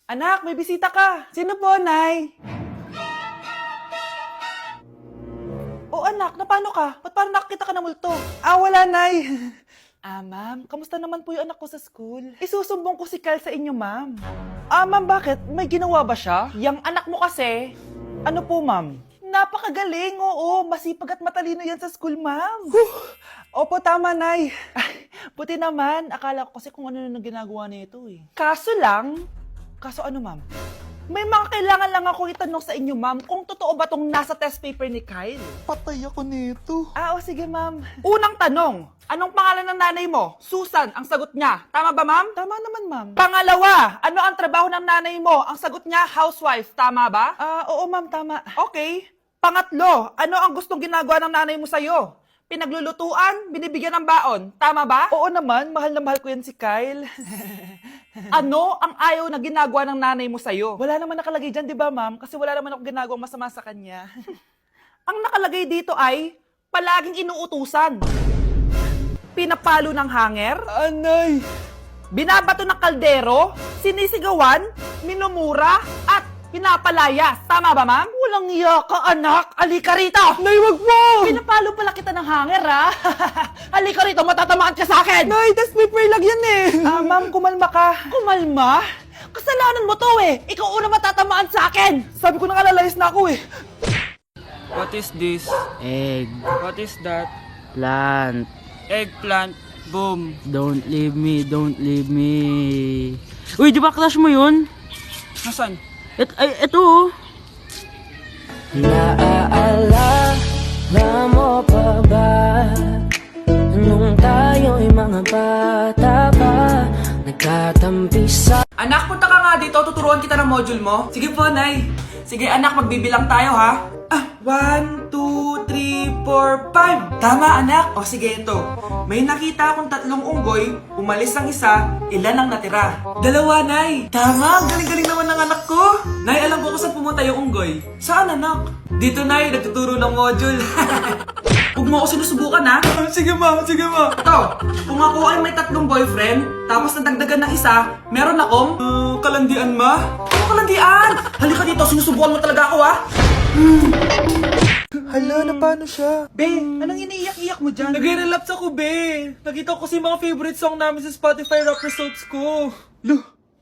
Anak, may bisita ka. Sino po, Nay? O anak, napano ka? Ba't parang nakakita ka ng multo? Wala, Nay. Ma'am, kamusta naman po yung anak ko sa school? Isusumbong ko si Kyle sa inyo, ma'am. Ma'am, bakit? May ginawa ba siya? Yang anak mo kasi, ano po, ma'am? Napakagaling, oo. Masipag at matalino yan sa school, ma'am. Opo, tama, Nay. Ay, buti naman. Akala ko kasi kung ano na ginagawa nito eh. Kaso ano, ma'am? May mga kailangan lang ako itanong sa inyo, ma'am, kung totoo ba tong nasa test paper ni Kyle. Patay ako nito. O sige, ma'am. Unang tanong, anong pangalan ng nanay mo? Susan, ang sagot niya. Tama ba, ma'am? Tama naman, ma'am. Pangalawa, ano ang trabaho ng nanay mo? Ang sagot niya, housewife. Tama ba? Oo, ma'am, tama. Okay. Pangatlo, ano ang gustong ginagawa ng nanay mo sa'yo? Pinaglulutuan, binibigyan ng baon. Tama ba? Oo naman, mahal na mahal ko yan si Kyle. Ano ang ayaw na ginagawa ng nanay mo sa'yo? Wala naman nakalagay dyan, di ba, ma'am? Kasi wala naman ako ginagawang masama sa kanya. Ang nakalagay dito ay, palaging inuutusan. Pinapalo ng hanger. Anay! Binabato ng kaldero. Sinisigawan. Minumura. At pinapalayas. Tama ba, ma'am? Walang iya ka, anak. Halika rito. Nay, wag mo! Pinapalo pala kita ng hanger, ha? Halika rito, matatamaan ka sa akin. Nay, test paper lang yan eh! Ma'am, kumalma ka. Kumalma? Kasalanan mo to eh. Ikaw una matatamaan sa akin. Sabi ko na kalalayas na ako eh. What is this? Egg, What is that? plant, Eggplant. Boom. don't leave me, don't leave me. Uy, di ba crush mo yun? Nasaan? Ito oh. Naaalala mo pa ba nung tayo'y mga bata pa nagkatampi sa... Anak, punta ka nga dito. Tuturuan kita ng module mo. Sige po, Nay. Sige, anak, magbibilang tayo, ha? 1, 2, 3, 4, 5. Tama, anak. O, sige, ito. May nakita akong 3 unggoy. Umalis ang isa. Ilan ang natira? 2, Nay. Tama, galing-galing naman ng anak ko. Nay, alam ko kung saan pumunta yung unggoy. Saan, anak? Dito, Nay. Nagtuturo ng module. Huwag mo ako sinusubukan, ha? Sige ma, sige ma. Ito, kung ako ay may 3 boyfriend, tapos nadagdagan ng isa, meron akong... Kalandian ma? Ano kalandian? Halika dito, sinusubukan mo talaga ako, ha? Hala, na paano siya? Be, anong iniiyak-iyak mo dyan? Nagre-relapse ako, be. Nakita ko kasi mga favorite song namin sa Spotify rap results ko. Lo,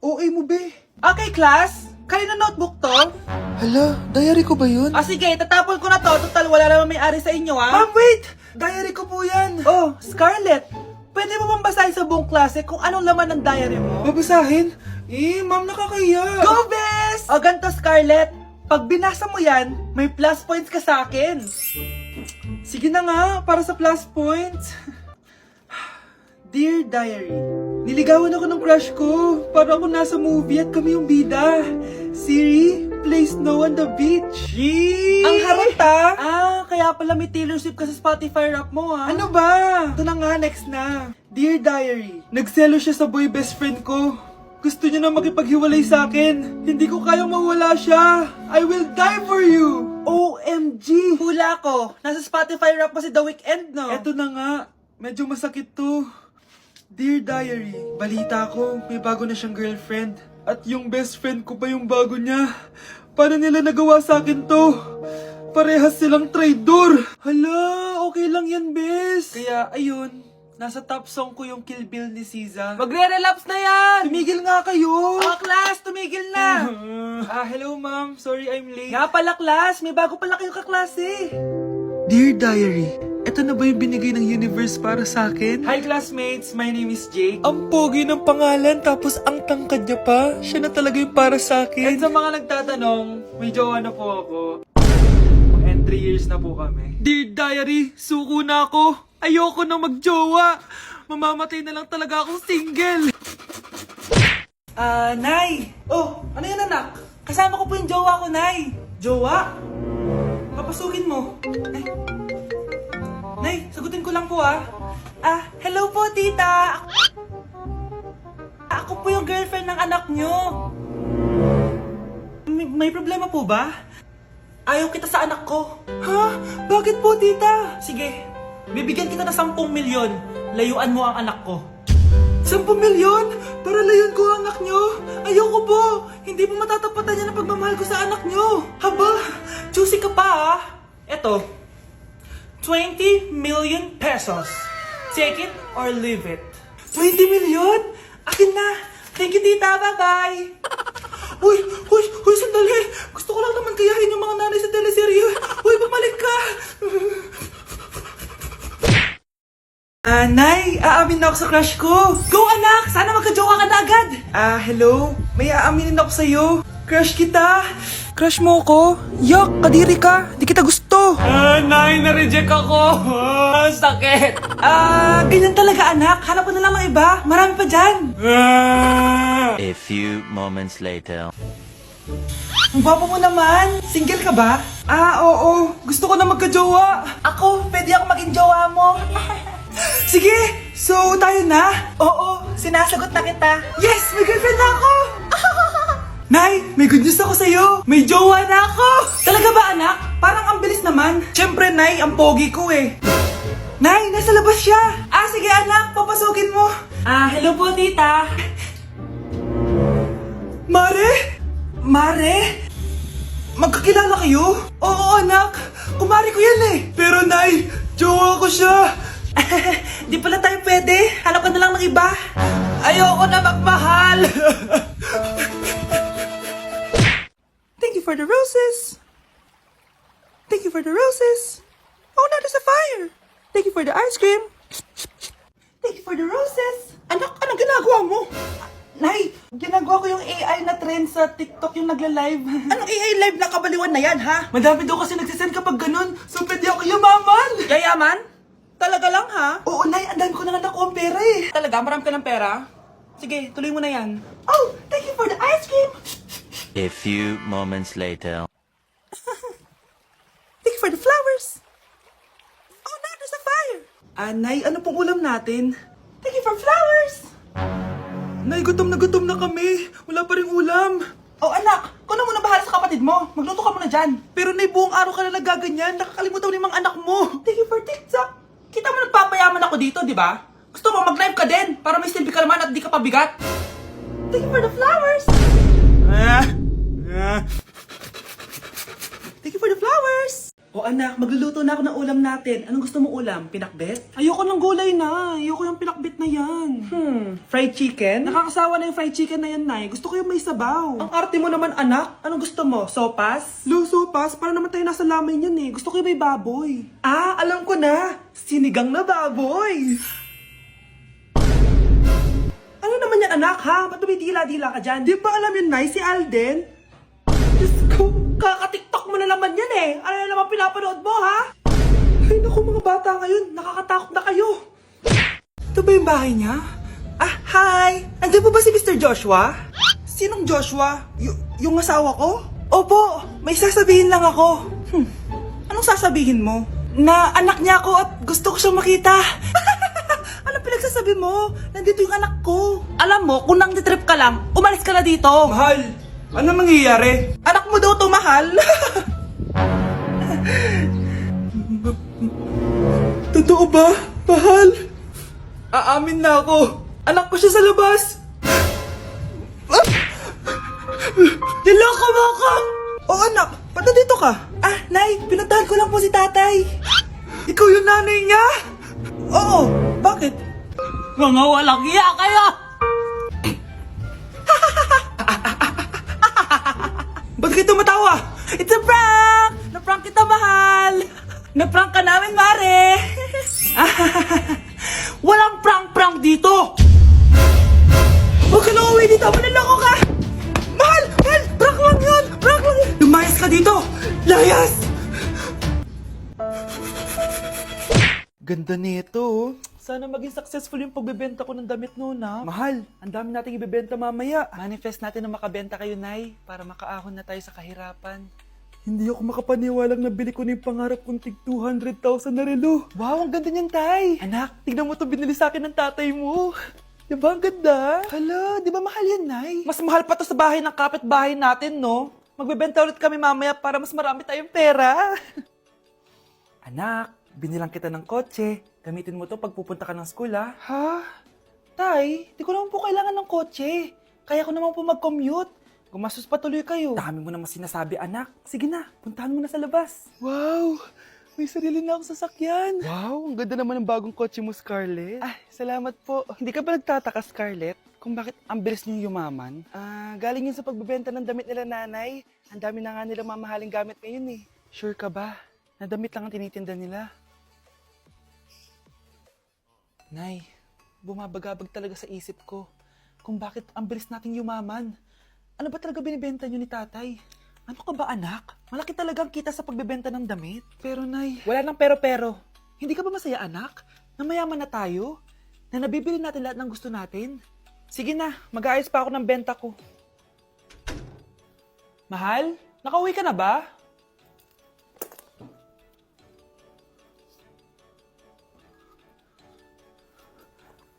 OA mo, be. Okay, class. Kanina notebook to? Hala, diary ko ba yun? Sige, tatapon ko na to. Total, wala naman may-ari sa inyo, ha? Ma'am, wait! Diary ko po yan. Oh, Scarlett. Pwede mo bang basahin sa buong klase kung anong laman ng diary mo? Babasahin? Ma'am, nakakahiya. Go, Bes! O, ganito, Scarlett. Pag binasa mo yan, may plus points ka sa akin. Sige na nga, para sa plus points. Dear Diary, Niligawan ako ng crush ko. Para ako nasa movie at kami yung bida. Siri, play Snow on the Beach. Yee! ang harot kaya pala may Taylor Swift ka sa Spotify rap mo, ha? Ano ba? Ito na nga, next na. Dear Diary, nagselo siya sa boy best friend ko. Gusto niya na makipaghiwalay sa akin. Hindi ko kayang mawala siya. I will die for you. OMG! Hula ko! Nasa Spotify rap mo si The Weeknd, no? Eto na nga, medyo masakit to. Dear Diary, balita ko, may bago na siyang girlfriend. At yung best friend ko pa yung bago niya. Paano nila nagawa sa akin to? Parehas silang traitor. Hala, okay lang yan, bes. Kaya, ayun, nasa top song ko yung Kill Bill ni SZA. Magre-relapse na yan! Tumigil nga kayo! Class, tumigil na! Hello ma'am, sorry I'm late. Nga pala, class, may bago pala kayong kaklase. Dear Diary, eto na ba yung binigay ng universe para sa akin? Hi, classmates. My name is Jake. Ang pogi ng pangalan, tapos ang tangkad niya pa. Siya na talaga yung para sa And akin. sa mga nagtatanong, may jowa na po ako. And 3 years na po kami. Dear Diary, suko na ako. Ayoko na magjowa. Mamamatay na lang talaga akong single. Nay! Oh, ano yan, anak? Kasama ko po yung jowa ko, Nay. Jowa? Papasukin mo. Nay, sagutin ko lang po, ah. Hello po, tita. Ako po yung girlfriend ng anak nyo. May problema po ba? Ayaw kita sa anak ko. Ha? Bakit po, tita? Sige, bibigyan kita ng 10 milyon. Layuan mo ang anak ko. 10 milyon? Para layuan ko ang anak nyo? Ayoko po. Hindi pesos. Take it or leave it. 20 million? Akin na. Thank you, tita. Bye-bye. Uy, sandali. Gusto ko lang naman gayahin yung mga nanay sa teleserye. Uy, bumalik ka. Nay, aamin na ako sa crush ko. Go, anak! Sana magka-jowa ka na agad. Hello? May aaminin ako sa'yo. Crush kita. Crush mo ako? Yak, kadiri ka. Di kita gusto. Nay, na-reject ako. Sakit. Ganyan talaga, anak. Hanap ko na lang ng iba. Marami pa dyan. A few moments later. Ang gwapo mo naman. Single ka ba? Oo. Gusto ko na magka-jowa. Ako, pwede ako maging jowa mo. Sige, so tayo na? Oo, sinasagot na kita. Yes, may girlfriend na ako! Nay, may good news ako sa'yo. May jowa na ako! Talaga ba, anak? Parang ang bilis naman. Siyempre, Nay, ang pogi ko eh. Nay, nasa labas siya. Sige anak, papasukin mo. Hello po, tita. Mare? Magkakilala kayo? Oo, anak. Kumari ko yan eh. Pero, Nay, jowa ko siya. Di pala tayo pwede. Hanap ka na lang ng iba. Ayoko na magmahal. Thank you for the roses. Thank you for the roses. Oh, now there's a fire. Thank you for the ice cream. Thank you for the roses. Anak, anong ginagawa mo? Nay, ginagawa ko yung AI na trend sa TikTok yung nagla-live. Anong AI live na kabaliwan na yan, ha? Madami daw kasi nagsisend kapag ganun. So, pwede ako yumaman. Yayaman? Talaga lang, ha? Oo, Nay, ang dami ko na nga nakuha ang pera eh. Talaga? Marami ka ng pera? Sige, tuloy mo na yan. Oh, thank you for the ice cream. A few moments later. Thank you for the flowers. Oh, now there's a fire. Nay, ano pong ulam natin? Thank you for flowers. Nay, gutom na kami. Wala pa rin ulam. Oh, anak, kung na muna bahala sa kapatid mo. Magluto ka muna dyan. Pero Nay, buong araw ka na nagaganyan. Nakakalimutan mo yung mga anak mo. Thank you for TikTok. Kita mo nagpapayaman ako dito, di ba? Gusto mo mag-live ka din para may silbi ka naman at di ka pabigat. Thank you for the flowers. Thank you for the flowers. O anak, magluluto na ako ng ulam natin. Anong gusto mo ulam? Pinakbet? Ayoko ng gulay na. Ayoko yung pinakbet na yan. Fried chicken? Nakakasawa na yung fried chicken na yan, Nay. Gusto ko yung may sabaw. Ang arte mo naman, anak. Anong gusto mo? Sopas? Sopas? Para naman tayo nasa lamay niyan eh. Gusto ko yung may baboy. Alam ko na. Sinigang na baboy. Ano naman yan, anak, ha? Ba't tumidila-dila ka dyan? Di ba alam yun, Nay? Si Alden? Diyos ko, kaka-tiktok mo na naman yan eh. Ano na naman pinapanood mo, ha? Ay, naku mga bata ngayon. Nakakatakot na kayo. Ito ba yung bahay niya? Hi! Andiyan po ba si Mr. Joshua? Sinong Joshua? Yung asawa ko? Opo, may sasabihin lang ako. Anong sasabihin mo? Na anak niya ako at gusto ko siyang makita. Anong pinagsasabi mo? Nandito yung anak ko. Alam mo, kung nang trip ka lang, umalis ka na dito. Mahal, ano mangyayari? Anak mo daw to, mahal. Totoo ba, mahal? Aamin na ako. Anak ko siya sa labas. Niloko mo ako! Oh anak, ba't nandito ka? Nay, pinuntahan ko lang po si tatay. Ikaw yung nanay niya? Oo, bakit? Mga walang iya kayo! Ba't kayo tumatawa? It's a prank! Na-prank kita, mahal! Na-prank ka namin, Mare! Walang prank-prank dito! Huwag ka na uwi dito! Manaloko ka! Mahal! Mahal! Prank lang yun! Prank lang yun! Lumayas ka dito! Layas! Ganda nito, oh. Sana maging successful yung pagbebenta ko ng damit noon, ha? Mahal, ang dami nating ibebenta mamaya. Manifest natin na makabenta kayo, Nay, para makaahon na tayo sa kahirapan. Hindi ako makapaniwalang nabili ko na yung pangarap kong tig 200,000 na relo. Wow, ang ganda niyan, Tay. Anak, tignan mo to binili sa akin ng tatay mo. Diba ang ganda? Hala, di ba mahal yan, Nay? Mas mahal pa to sa bahay ng kapitbahay natin, no? Magbebenta ulit kami mamaya para mas marami tayong pera. Anak, binilang kita ng kotse. Gamitin mo to pag pupunta ka ng school, ha? Ha? Tay, di ko naman po kailangan ng kotse. Kaya ko naman po mag-commute. Gumastos pa tuloy kayo. Dami mo naman sinasabi, anak. Sige na, puntahan mo na sa labas. Wow! may sarili na akong sasakyan. Wow, ang ganda naman ng bagong kotse mo, Scarlett. Ay, salamat po. Hindi ka ba nagtataka, Scarlett, kung bakit ang bilis niyong yumaman? Galing yun sa pagbebenta ng damit nila, nanay. Ang dami na nga nila mamahaling gamit ngayon eh. Sure ka ba? Na damit lang ang tinitinda nila? Nay, bumabagabag talaga sa isip ko kung bakit ang bilis nating yumaman. Ano ba talaga binibenta niyo ni tatay? Ano ka ba, anak? Malaki talagang kita sa pagbebenta ng damit. Pero, Nay... Wala nang pero-pero. Hindi ka ba masaya, anak? Na mayaman na tayo? Na nabibili natin lahat ng gusto natin? Sige na, mag-aayos pa ako ng benta ko. Mahal? Nakauwi ka na ba?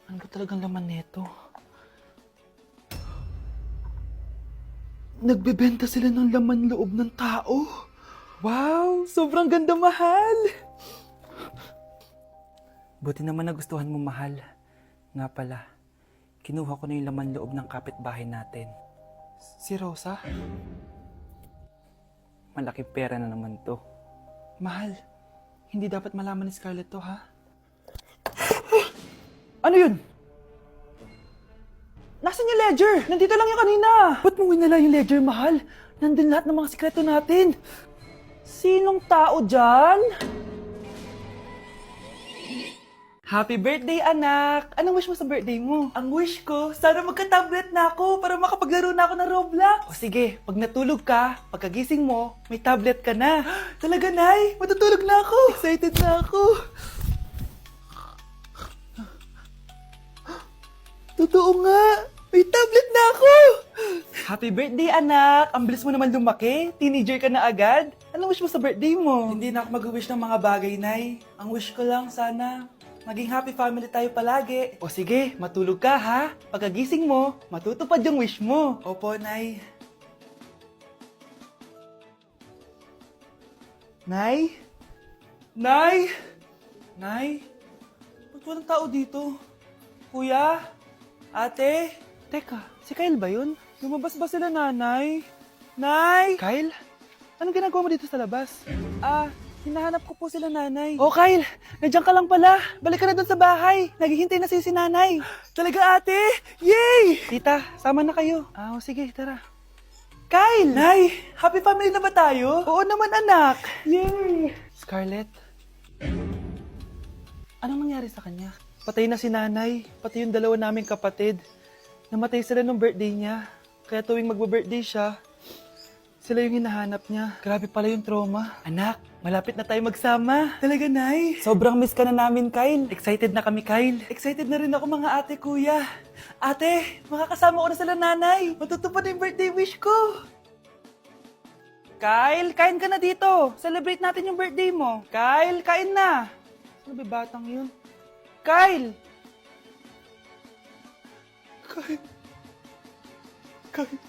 Ano ba talagang laman neto? Nagbebenta sila ng laman loob ng tao. Wow, sobrang ganda, mahal. Buti naman nagustuhan mo, mahal. Nga pala, kinuha ko na yung laman loob ng kapitbahay natin. Si Rosa? Malaki pera na naman to. Mahal, hindi dapat malaman ni Scarlett to, ha? Ano yun? Nasaan yung ledger? Nandito lang yung kanina. Ba't mo winala yung ledger, mahal? Nandun lahat ng mga sikreto natin. Sinong tao dyan? Happy birthday, anak! Anong wish mo sa birthday mo? Ang wish ko, sana magka-tablet na ako para makapaglaro na ako ng Roblox. O sige, pag natulog ka, pagkagising mo, may tablet ka na. Talaga, Nay? Matutulog na ako. Excited na ako. Totoo nga! May tablet na ako! Happy birthday, anak! Ang bilis mo naman lumaki. Teenager ka na agad. Anong wish mo sa birthday mo? Hindi na ako mag-wish ng mga bagay, Nay. Ang wish ko lang, sana maging happy family tayo palagi. O sige, matulog ka, ha? Pagkagising mo, matutupad yung wish mo. Opo, Nay. Nay? Nay? Nay? Ba't walang tao dito? Kuya? Ate? Teka, si Kyle ba yun? Lumabas ba sila, nanay? Nay! Kyle? Anong ginagawa mo dito sa labas? Hinahanap ko po sila, nanay. Oh, Kyle! Nandiyan ka lang pala. Balik ka na doon sa bahay. Naghihintay na si nanay. Talaga, ate? Yay! Tita, sama na kayo. Sige, tara. Kyle! Nay! Happy family na ba tayo? Oo naman, anak. Yay! Scarlett? Anong nangyari sa kanya? Patay na si nanay, pati yung dalawa naming kapatid. Namatay sila nung birthday niya. Kaya tuwing magbe-birthday siya, sila yung hinahanap niya. Grabe pala yung trauma. Anak, malapit na tayo magsama. Talaga, Nay. Sobrang miss ka na namin, Kyle. Excited na kami, Kyle. Excited na rin ako, mga ate, kuya. Ate, makakasama ko na sila, nanay. Matutupad na yung birthday wish ko. Kyle, kain ka na dito. Celebrate natin yung birthday mo. Kyle, kain na. Sino ba batang yun? Kyle! Kyle!